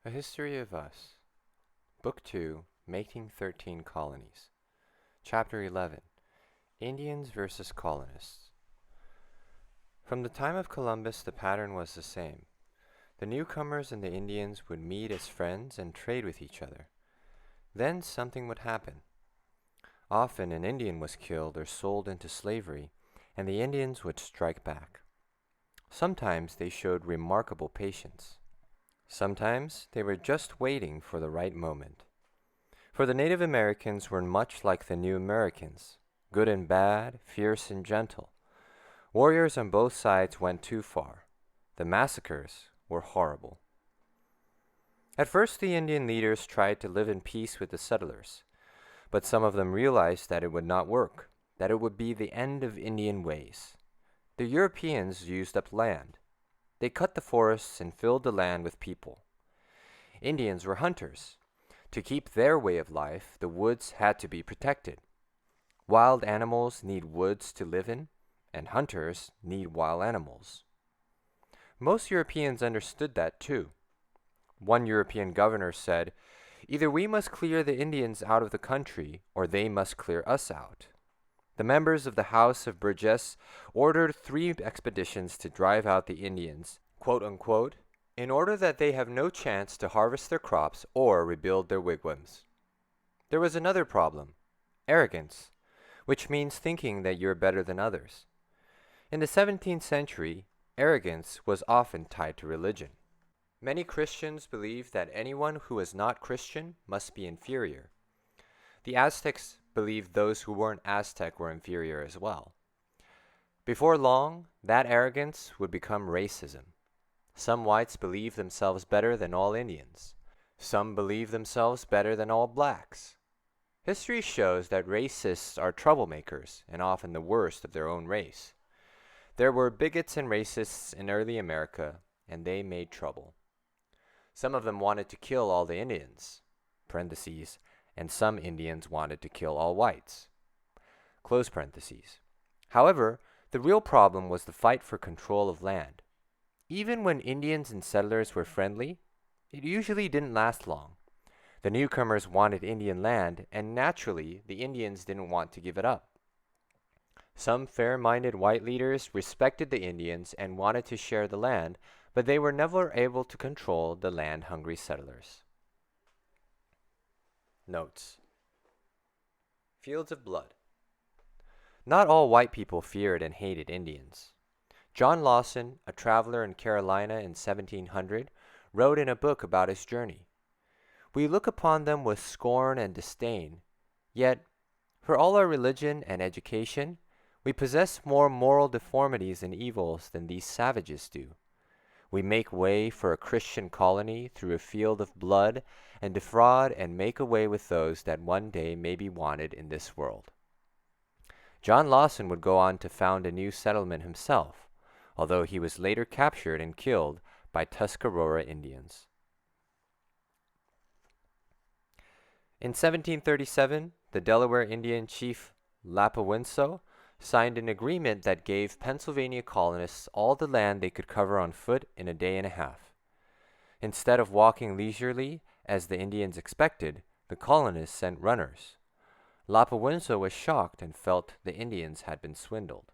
A History of Us, Book 2, Making 13 Colonies, Chapter 11, Indians versus Colonists. From the time of Columbus, the pattern was the same. The newcomers and the Indians would meet as friends and trade with each other. Then something would happen. Often an Indian was killed or sold into slavery, and the Indians would strike back. Sometimes they showed remarkable patience. Sometimes they were just waiting for the right moment. For the Native Americans were much like the New Americans, good and bad, fierce and gentle. Warriors on both sides went too far. The massacres were horrible. At first the Indian leaders tried to live in peace with the settlers, but some of them realized that it would not work, that it would be the end of Indian ways. The Europeans used up land. They cut the forests and filled the land with people. Indians were hunters. To keep their way of life, the woods had to be protected. Wild animals need woods to live in, and hunters need wild animals. Most Europeans understood that too. One European governor said, "Either we must clear the Indians out of the country, or they must clear us out." The members of the House of Burgess ordered 3 expeditions to drive out the Indians, quote unquote, in order that they have no chance to harvest their crops or rebuild their wigwams. There was another problem, arrogance, which means thinking that you're better than others. In the 17th century, arrogance was often tied to religion. Many Christians believed that anyone who was not Christian must be inferior. The Aztecs believed those who weren't Aztec were inferior as well. Before long, that arrogance would become racism. Some whites believed themselves better than all Indians. Some believed themselves better than all blacks. History shows that racists are troublemakers and often the worst of their own race. There were bigots and racists in early America, and they made trouble. Some of them wanted to kill all the Indians, parentheses, and some Indians wanted to kill all whites, close parentheses. However, the real problem was the fight for control of land. Even when Indians and settlers were friendly, it usually didn't last long. The newcomers wanted Indian land, and naturally, the Indians didn't want to give it up. Some fair-minded white leaders respected the Indians and wanted to share the land, but they were never able to control the land-hungry settlers. Notes. Fields of Blood. Not all white people feared and hated Indians. John Lawson, a traveler in Carolina in 1700, wrote in a book about his journey. "We look upon them with scorn and disdain, yet, for all our religion and education, we possess more moral deformities and evils than these savages do. We make way for a Christian colony through a field of blood and defraud and make away with those that one day may be wanted in this world." John Lawson would go on to found a new settlement himself, although he was later captured and killed by Tuscarora Indians. In 1737, the Delaware Indian chief Lapawinso signed an agreement that gave Pennsylvania colonists all the land they could cover on foot in a day and a half. Instead of walking leisurely, as the Indians expected, the colonists sent runners. Lapawinso was shocked and felt the Indians had been swindled.